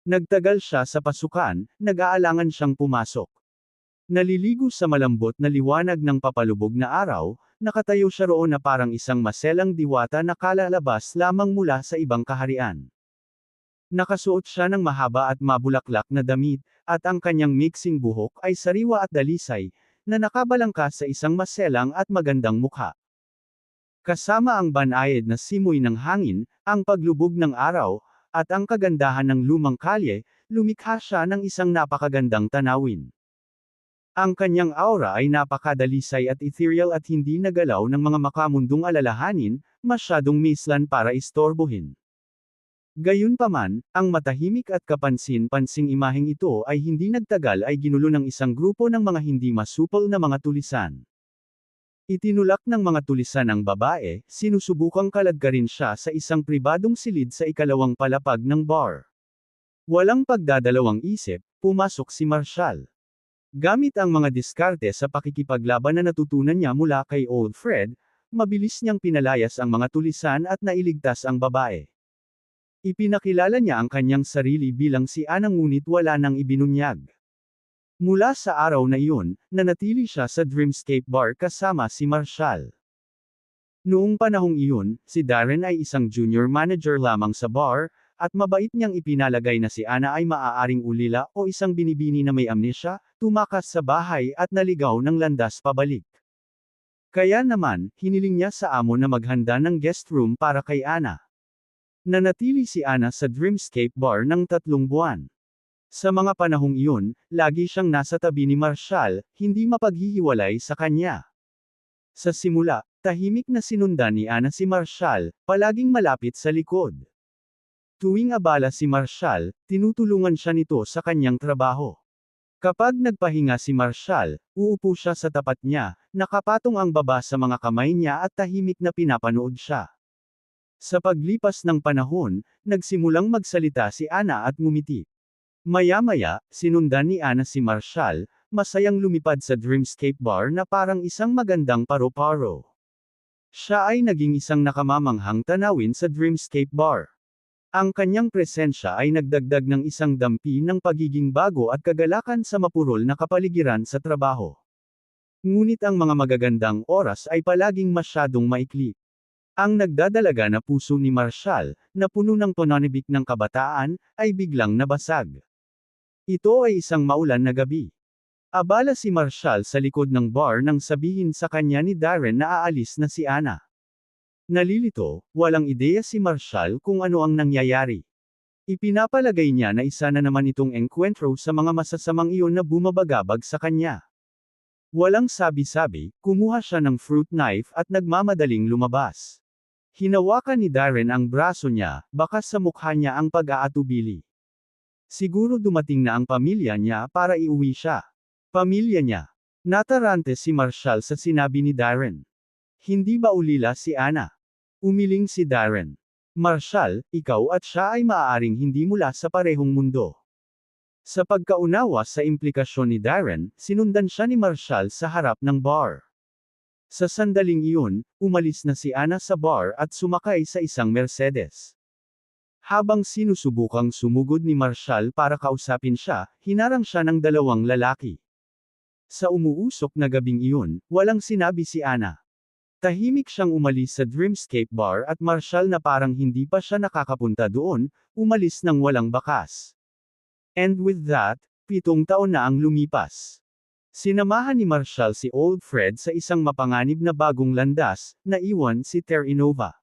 Nagtagal siya sa pasukan, nag-aalangan siyang pumasok. Naliligo sa malambot na liwanag ng papalubog na araw, nakatayo siya roon na parang isang maselang diwata na kalalabas lamang mula sa ibang kaharian. Nakasuot siya ng mahaba at mabulaklak na damit, at ang kanyang mixing buhok ay sariwa at dalisay, na nakabalangkas sa isang maselang at magandang mukha. Kasama ang banayad na simoy ng hangin, ang paglubog ng araw, at ang kagandahan ng lumang kalye, lumikha siya ng isang napakagandang tanawin. Ang kanyang aura ay napakadalisay at ethereal at hindi nagalaw ng mga makamundong alalahanin, masyadong mislan para istorbohin. Gayunpaman, ang matahimik at kapansin-pansing imaheng ito ay hindi nagtagal ay ginulo ng isang grupo ng mga hindi masupol na mga tulisan. Itinulak ng mga tulisan ang babae, sinusubukang kaladkarin siya sa isang pribadong silid sa ikalawang palapag ng bar. Walang pagdadalawang isip, pumasok si Marshall. Gamit ang mga diskarte sa pakikipaglaban na natutunan niya mula kay Old Fred, mabilis niyang pinalayas ang mga tulisan at nailigtas ang babae. Ipinakilala niya ang kanyang sarili bilang si Ana ngunit wala nang ibinunyag. Mula sa araw na iyon, nanatili siya sa Dreamscape Bar kasama si Marshall. Noong panahong iyon, si Darren ay isang junior manager lamang sa bar, at mabait niyang ipinalagay na si Ana ay maaaring ulila o isang binibini na may amnesia, tumakas sa bahay at naligaw ng landas pabalik. Kaya naman, hiniling niya sa amo na maghanda ng guest room para kay Ana. Nanatili si Ana sa Dreamscape Bar ng 3 buwan. Sa mga panahong iyon, lagi siyang nasa tabi ni Marshall, hindi mapaghihiwalay sa kanya. Sa simula, tahimik na sinundan ni Ana si Marshall, palaging malapit sa likod. Tuwing abala si Marshall, tinutulungan siya nito sa kanyang trabaho. Kapag nagpahinga si Marshall, uupo siya sa tapat niya, nakapatong ang baba sa mga kamay niya at tahimik na pinapanood siya. Sa paglipas ng panahon, nagsimulang magsalita si Ana at ngumiti. Maya-maya, sinundan ni Ana si Marshall, masayang lumipad sa Dreamscape Bar na parang isang magandang paro-paro. Siya ay naging isang nakamamanghang tanawin sa Dreamscape Bar. Ang kanyang presensya ay nagdagdag ng isang dampi ng pagiging bago at kagalakan sa mapurol na kapaligiran sa trabaho. Ngunit ang mga magagandang oras ay palaging masyadong maikli. Ang nagdadalaga na puso ni Marshall, na puno ng pananibik ng kabataan, ay biglang nabasag. Ito ay isang maulan na gabi. Abala si Marshall sa likod ng bar nang sabihin sa kanya ni Darren na aalis na si Ana. Nalilito, walang ideya si Marshall kung ano ang nangyayari. Ipinapalagay niya na isa na naman itong engkwentro sa mga masasamang iyon na bumabagabag sa kanya. Walang sabi-sabi, kumuha siya ng fruit knife at nagmamadaling lumabas. Hinawakan ni Darren ang braso niya, baka sa mukha niya ang pag-aatubili. Siguro dumating na ang pamilya niya para iuwi siya. Pamilya niya. Natarante si Marshall sa sinabi ni Darren. Hindi ba ulila si Ana? Umiling si Darren. Marshall, ikaw at siya ay maaaring hindi mula sa parehong mundo. Sa pagkaunawa sa implikasyon ni Darren, sinundan siya ni Marshall sa harap ng bar. Sa sandaling iyon, umalis na si Ana sa bar at sumakay sa isang Mercedes. Habang sinusubukang sumugod ni Marshall para kausapin siya, hinarang siya ng 2 lalaki. Sa umuusok na gabing iyon, walang sinabi si Ana. Tahimik siyang umalis sa Dreamscape Bar at Marshall na parang hindi pa siya nakakapunta doon, umalis ng walang bakas. And with that, 7 taon na ang lumipas. Sinamahan ni Marshall si Old Fred sa isang mapanganib na bagong landas, naiwan si Terranova.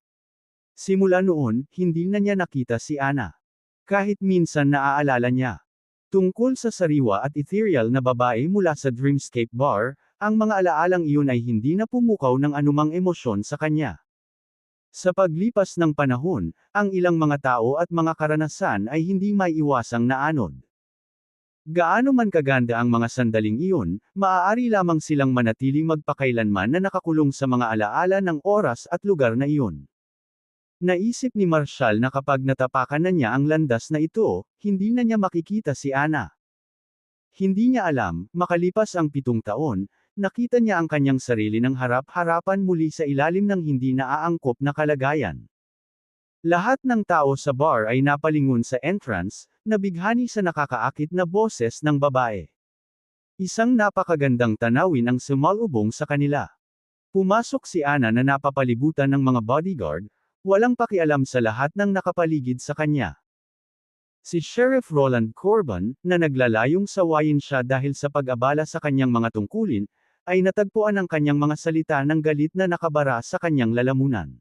Simula noon, hindi na niya nakita si Ana. Kahit minsan naaalala niya. Tungkol sa sariwa at ethereal na babae mula sa Dreamscape Bar, ang mga alaalang iyon ay hindi na pumukaw ng anumang emosyon sa kanya. Sa paglipas ng panahon, ang ilang mga tao at mga karanasan ay hindi maiiwasang naanod. Gaano man kaganda ang mga sandaling iyon, maaari lamang silang manatiling magpakailanman na nakakulong sa mga alaala ng oras at lugar na iyon. Naisip ni Marshall na kapag natapakan na niya ang landas na ito, hindi na niya makikita si Ana. Hindi niya alam, makalipas ang 7 taon, nakita niya ang kanyang sarili ng harap-harapan muli sa ilalim ng hindi naaangkop na kalagayan. Lahat ng tao sa bar ay napalingon sa entrance, nabighani sa nakakaakit na boses ng babae. Isang napakagandang tanawin ang sumalubong sa kanila. Pumasok si Ana na napapalibutan ng mga bodyguard, walang pakialam sa lahat ng nakapaligid sa kanya. Si Sheriff Roland Corbin, na naglalayong sawayin siya dahil sa pag-abala sa kanyang mga tungkulin, ay natagpuan ang kanyang mga salita ng galit na nakabara sa kanyang lalamunan.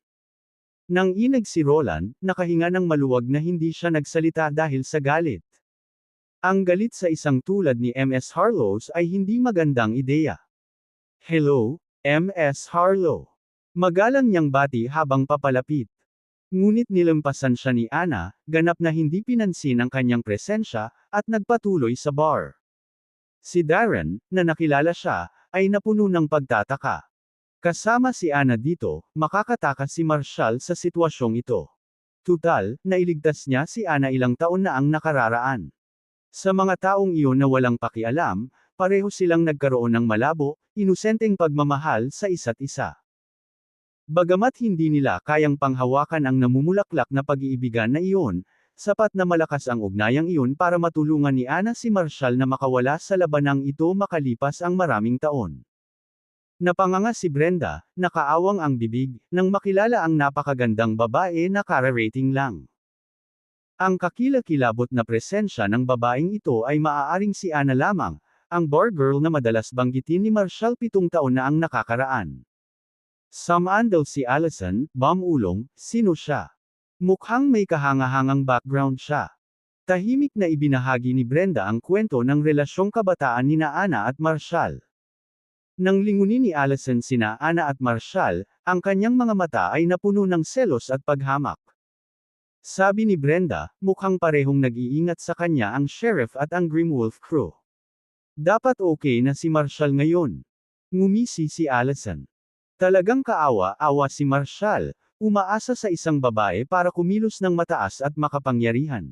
Nang inag si Roland, nakahinga ng maluwag na hindi siya nagsalita dahil sa galit. Ang galit sa isang tulad ni Ms. Harlow ay hindi magandang ideya. Hello, Ms. Harlow. Magalang niyang bati habang papalapit. Ngunit nilampasan siya ni Anna, ganap na hindi pinansin ang kanyang presensya, at nagpatuloy sa bar. Si Darren, na nakilala siya, ay napuno ng pagtataka. Kasama si Anna dito, makakatakas si Marshall sa sitwasyong ito. Tutal, nailigtas niya si Anna ilang taon na ang nakararaan. Sa mga taong iyon na walang pakialam, pareho silang nagkaroon ng malabo, inosenteng pagmamahal sa isa't isa. Bagamat hindi nila kayang panghawakan ang namumulaklak na pag-iibigan na iyon, sapat na malakas ang ugnayang iyon para matulungan ni Anna si Marshall na makawala sa labanang ito makalipas ang maraming taon. Napanganga si Brenda, nakaawang ang bibig, nang makilala ang napakagandang babae na kara-rating lang. Ang kakilakilabot na presensya ng babaeng ito ay maaaring si Anna lamang, ang bar girl na madalas banggitin ni Marshall 7 taon na ang nakakaraan. Samandal si Allison, bamulong, sino siya? Mukhang may kahangahangang background siya. Tahimik na ibinahagi ni Brenda ang kwento ng relasyong kabataan nina Anna at Marshall. Nang lingunin ni Allison sina Anna at Marshall, ang kanyang mga mata ay napuno ng selos at paghamak. Sabi ni Brenda, mukhang parehong nag-iingat sa kanya ang sheriff at ang Grimwolf crew. Dapat okay na si Marshall ngayon. Ngumisi si Allison. Talagang kaawa-awa si Marshall, umaasa sa isang babae para kumilos ng mataas at makapangyarihan.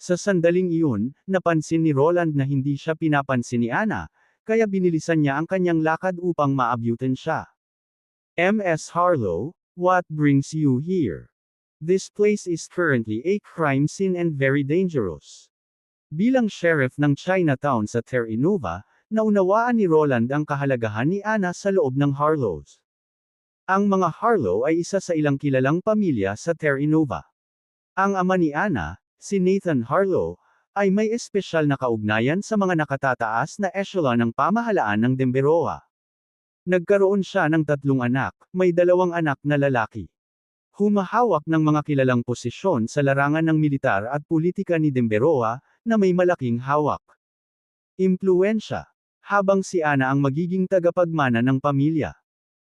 Sa sandaling iyon, napansin ni Roland na hindi siya pinapansin ni Anna, kaya binilisan niya ang kanyang lakad upang maabyutan siya. Ms. Harlow, what brings you here? This place is currently a crime scene and very dangerous. Bilang sheriff ng Chinatown sa Terra Nova, naunawaan ni Roland ang kahalagahan ni Anna sa loob ng Harlows. Ang mga Harlow ay isa sa ilang kilalang pamilya sa Terra Nova. Ang ama ni Anna, si Nathan Harlow, ay may espesyal na kaugnayan sa mga nakatataas na echelon ng pamahalaan ng Denveroa. Nagkaroon siya ng 3 anak, may 2 anak na lalaki. Humahawak ng mga kilalang posisyon sa larangan ng militar at politika ni Denveroa, na may malaking hawak. Impluwensya. Habang si Anna ang magiging tagapagmana ng pamilya.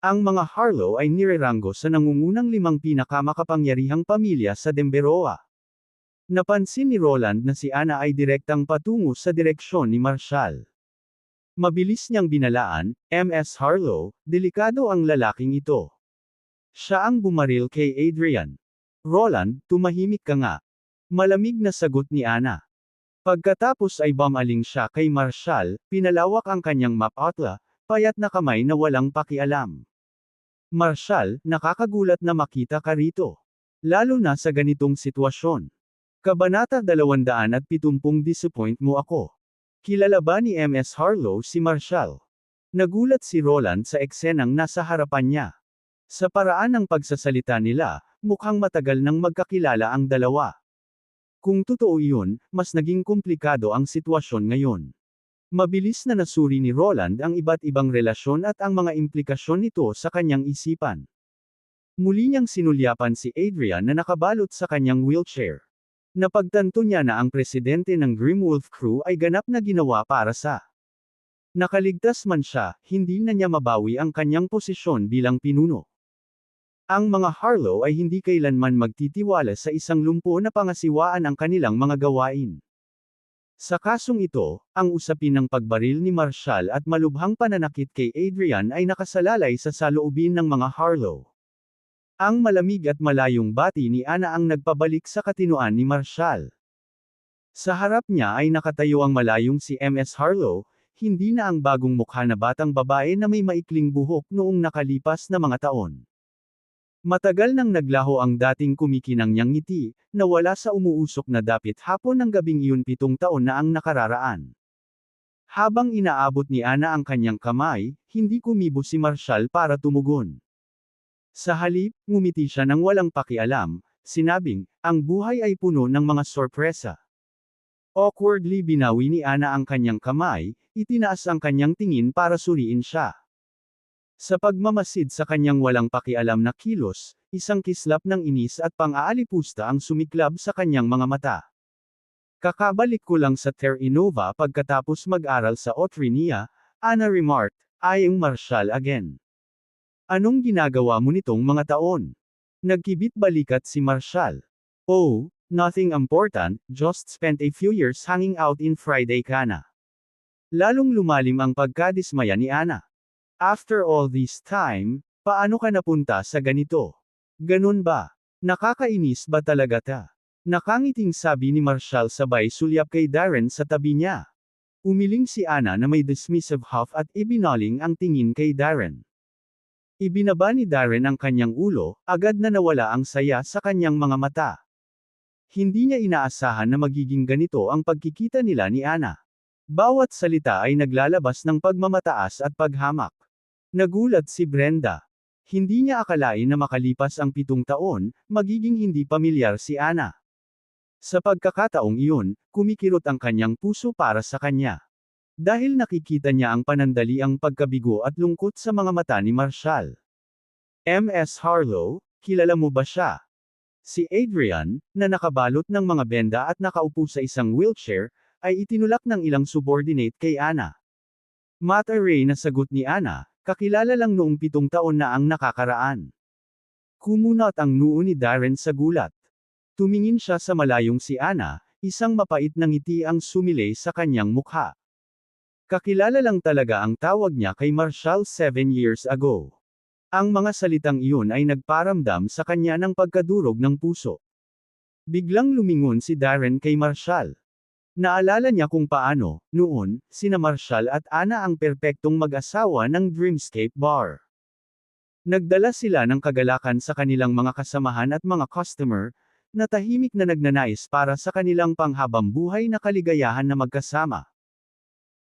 Ang mga Harlow ay nireranggo sa nangungunang 5 pinakamakapangyarihang pamilya sa Denveroa. Napansin ni Roland na si Anna ay direktang patungo sa direksyon ni Marshall. Mabilis niyang binalaan, Ms. Harlow, delikado ang lalaking ito. Siya ang bumaril kay Adrian. Roland, tumahimik ka nga. Malamig na sagot ni Anna. Pagkatapos ay bumaling siya kay Marshall, pinalawak ang kanyang mapatla, payat na kamay na walang pakialam. Marshall, nakakagulat na makita ka rito. Lalo na sa ganitong sitwasyon. Kabanata 270 Disappoint mo ako. Kilala ba ni Ms. Harlow si Marshall? Nagulat si Roland sa eksenang nasa harapan niya. Sa paraan ng pagsasalita nila, mukhang matagal nang magkakilala ang dalawa. Kung totoo iyon, mas naging komplikado ang sitwasyon ngayon. Mabilis na nasuri ni Roland ang iba't ibang relasyon at ang mga implikasyon nito sa kanyang isipan. Muli niyang sinulyapan si Adrian na nakabalot sa kanyang wheelchair. Napagtanto niya na ang presidente ng Grimwolf crew ay ganap na ginawa para sa. Nakaligtas man siya, hindi na niya mabawi ang kanyang posisyon bilang pinuno. Ang mga Harlow ay hindi kailanman magtitiwala sa isang lumpo na pangasiwaan ang kanilang mga gawain. Sa kasong ito, ang usapin ng pagbaril ni Marshall at malubhang pananakit kay Adrian ay nakasalalay sa saloobin ng mga Harlow. Ang malamig at malayong bati ni Anna ang nagpabalik sa katinoan ni Marshall. Sa harap niya ay nakatayo ang malayong si Ms. Harlow, hindi na ang bagong mukha na batang babae na may maikling buhok noong nakalipas na mga taon. Matagal nang naglaho ang dating kumikinang niyang ngiti, na wala sa umuusok na dapit hapon ng gabing iyon 7 taon na ang nakararaan. Habang inaabot ni Anna ang kanyang kamay, hindi kumibo si Marshall para tumugon. Sa halip, ngumiti siya nang walang pakialam, sinabing, ang buhay ay puno ng mga sorpresa. Awkwardly binawi ni Ana ang kanyang kamay, itinaas ang kanyang tingin para suriin siya. Sa pagmamasid sa kanyang walang pakialam na kilos, isang kislap ng inis at pang-aalipusta ang sumiklab sa kanyang mga mata. Kakabalik ko lang sa Terra Nova pagkatapos mag-aral sa Otrinia, Ana remarked, eyeing Marshall again. Anong ginagawa mo nitong mga taon? Nagkibit balikat si Marshall. Oh, nothing important, just spent a few years hanging out in Friday Cana. Lalong lumalim ang pagkadismaya ni Ana. After all this time, paano ka napunta sa ganito? Ganun ba? Nakakainis ba talaga ta? Nakangiting sabi ni Marshall sabay sulyap kay Darren sa tabi niya. Umiling si Ana na may dismissive huff at ibinaling ang tingin kay Darren. Ibinaba ni Darren ang kanyang ulo, agad na nawala ang saya sa kanyang mga mata. Hindi niya inaasahan na magiging ganito ang pagkikita nila ni Ana. Bawat salita ay naglalabas ng pagmamataas at paghamak. Nagulat si Brenda. Hindi niya akalain na makalipas ang 7 taon, magiging hindi pamilyar si Ana. Sa pagkakataong iyon, kumikirot ang kanyang puso para sa kanya. Dahil nakikita niya ang panandaliang pagkabigo at lungkot sa mga mata ni Marshall. Ms. Harlow, kilala mo ba siya? Si Adrian, na nakabalot ng mga benda at nakaupo sa isang wheelchair, ay itinulak ng ilang subordinate kay Ana. Mata-ray na sagot ni Ana, kakilala lang noong 7 taon na ang nakakaraan. Kumunot ang noo ni Darren sa gulat. Tumingin siya sa malayong si Ana, isang mapait na ngiti ang sumilay sa kanyang mukha. Kakilala lang talaga ang tawag niya kay Marshall 7 years ago. Ang mga salitang iyon ay nagparamdam sa kanya ng pagkadurog ng puso. Biglang lumingon si Darren kay Marshall. Naalala niya kung paano, noon, sina Marshall at Ana ang perpektong mag-asawa ng Dreamscape Bar. Nagdala sila ng kagalakan sa kanilang mga kasamahan at mga customer, na tahimik na nagnanais para sa kanilang panghabang buhay na kaligayahan na magkasama.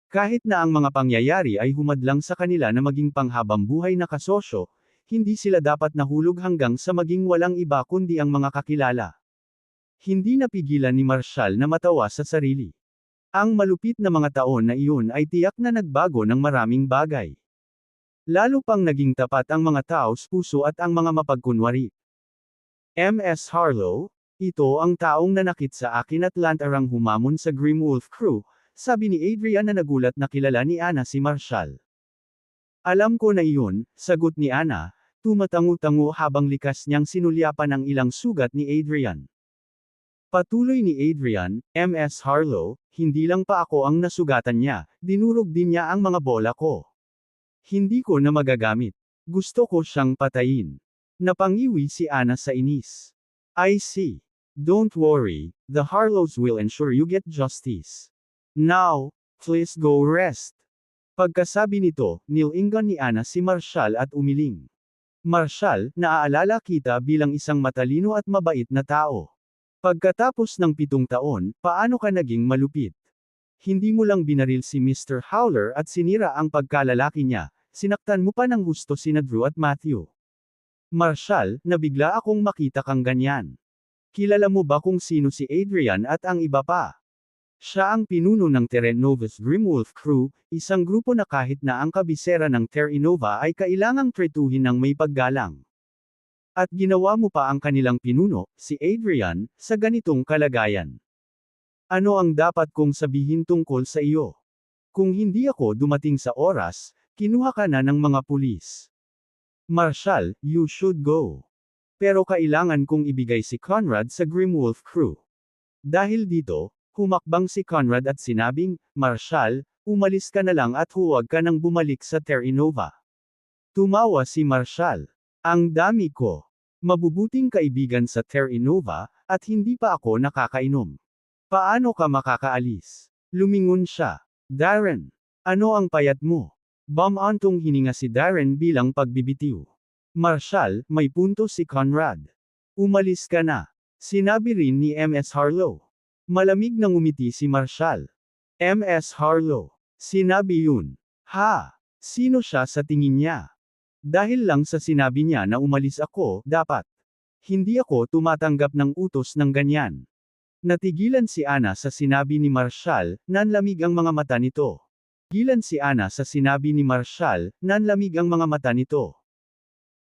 Kahit na ang mga pangyayari ay humadlang sa kanila na maging panghabang buhay na kasosyo, hindi sila dapat nahulog hanggang sa maging walang iba kundi ang mga kakilala. Hindi napigilan ni Marshall na matawa sa sarili. Ang malupit na mga taon na iyon ay tiyak na nagbago ng maraming bagay. Lalo pang naging tapat ang mga taos puso at ang mga mapagkunwari. Ms. Harlow, ito ang taong nanakit sa akin at lantarang humamon sa Grimwolf crew, sabi ni Adrian na nagulat na kilala ni Ana si Marshall. Alam ko na iyon, sagot ni Ana, tumatango-tango habang likas niyang sinulyapan ang ilang sugat ni Adrian. Patuloy ni Adrian, Ms. Harlow, hindi lang pa ako ang nasugatan niya, dinurog din niya ang mga bola ko. Hindi ko na magagamit. Gusto ko siyang patayin. Napangiwi si Ana sa inis. I see. Don't worry, the Harlows will ensure you get justice. Now, please go rest. Pagkasabi nito, nilingan ni Ana si Marshall at umiling. Marshall, naaalala kita bilang isang matalino at mabait na tao. Pagkatapos ng 7 taon, paano ka naging malupit? Hindi mo lang binaril si Mr. Howler at sinira ang pagkalalaki niya, sinaktan mo pa ng husto sina Drew at Matthew. Marshall, nabigla akong makita kang ganyan. Kilala mo ba kung sino si Adrian at ang iba pa? Siya ang pinuno ng Terra Nova's Grimwolf crew, isang grupo na kahit na ang kabisera ng Terra Nova ay kailangang tretuhin ng may paggalang. At ginawa mo pa ang kanilang pinuno, si Adrian, sa ganitong kalagayan. Ano ang dapat kong sabihin tungkol sa iyo? Kung hindi ako dumating sa oras, kinuha ka na ng mga pulis. Marshall, you should go. Pero kailangan kong ibigay si Conrad sa Grimwolf crew. Dahil dito, humakbang si Conrad at sinabing, Marshall, umalis ka na lang at huwag ka nang bumalik sa Terra Nova. Tumawa si Marshall. Ang dami ko. Mabubuting kaibigan sa Terra Nova, at hindi pa ako nakakainom. Paano ka makakaalis? Lumingon siya. Darren, ano ang payat mo? Bumantong hininga si Darren bilang pagbibitiw. Marshall, may punto si Conrad. Umalis ka na. Sinabi rin ni Ms. Harlow. Malamig na ngumiti si Marshall. Ms. Harlow. Sinabi yun. Ha? Sino siya sa tingin niya? Dahil lang sa sinabi niya na umalis ako, dapat. Hindi ako tumatanggap ng utos ng ganyan. Natigilan si Ana sa sinabi ni Marshall, nanlamig ang mga mata nito. Natigilan si Ana sa sinabi ni Marshall, nanlamig ang mga mata nito.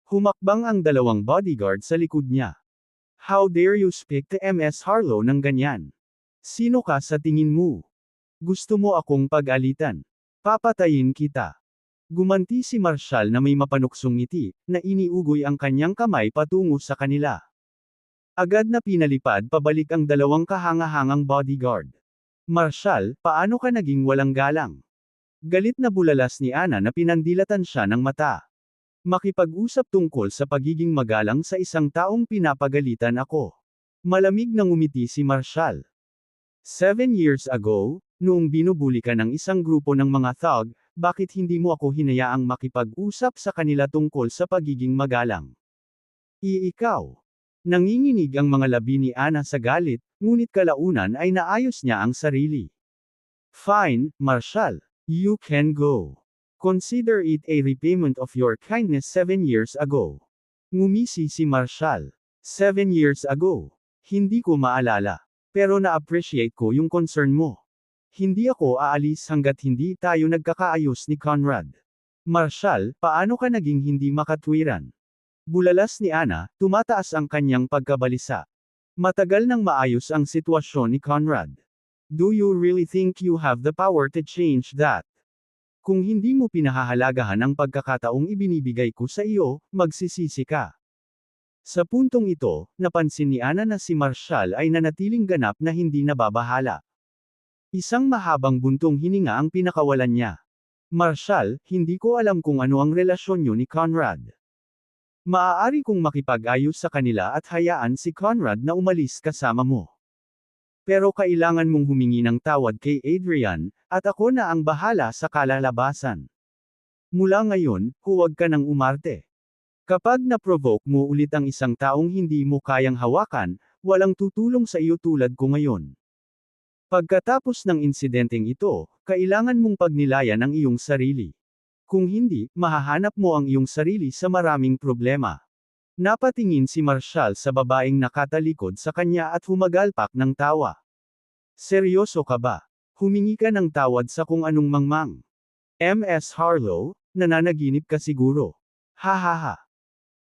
Humakbang ang dalawang bodyguard sa likod niya. How dare you speak to Ms. Harlow ng ganyan? Sino ka sa tingin mo? Gusto mo akong pag-alitan? Papatayin kita. Gumanti si Marshall na may mapanuksong ngiti, na iniugoy ang kanyang kamay patungo sa kanila. Agad na pinalipad pabalik ang dalawang kahangahangang bodyguard. Marshall, paano ka naging walang galang? Galit na bulalas ni Ana na pinandilatan siya ng mata. Makipag-usap tungkol sa pagiging magalang sa isang taong pinapagalitan ako. Malamig na ngumiti si Marshall. 7 years ago, noong binubuli ka ng isang grupo ng mga thug, bakit hindi mo ako hinayaang makipag-usap sa kanila tungkol sa pagiging magalang? Ikaw. Nanginginig ang mga labi ni Ana sa galit, ngunit kalaunan ay naayos niya ang sarili. Fine, Marshall. You can go. Consider it a repayment of your kindness 7 years ago. Ngumisi si Marshall. 7 years ago. Hindi ko maalala. Pero na-appreciate ko yung concern mo. Hindi ako aalis hanggat hindi tayo nagkakaayos ni Conrad. Marshall, paano ka naging hindi makatwiran? Bulalas ni Ana, tumataas ang kanyang pagkabalisa. Matagal nang maayos ang sitwasyon ni Conrad. Do you really think you have the power to change that? Kung hindi mo pinahahalagahan ang pagkakataong ibinibigay ko sa iyo, magsisisi ka. Sa puntong ito, napansin ni Ana na si Marshall ay nanatiling ganap na hindi nababahala. Isang mahabang buntong hininga ang pinakawalan niya. Marshall, hindi ko alam kung ano ang relasyon niyo ni Conrad. Maaari kong makipag-ayos sa kanila at hayaan si Conrad na umalis kasama mo. Pero kailangan mong humingi ng tawad kay Adrian, at ako na ang bahala sa kalalabasan. Mula ngayon, huwag ka nang umarte. Kapag na-provoke mo ulit ang isang taong hindi mo kayang hawakan, walang tutulong sa iyo tulad ko ngayon. Pagkatapos ng insidenteng ito, kailangan mong pagnilayan ang iyong sarili. Kung hindi, mahahanap mo ang iyong sarili sa maraming problema. Napatingin si Marshall sa babaeng nakatalikod sa kanya at humagalpak ng tawa. Seryoso ka ba? Humingi ka ng tawad sa kung anong mangmang. Ms. Harlow, nananaginip ka siguro. Ha ha ha.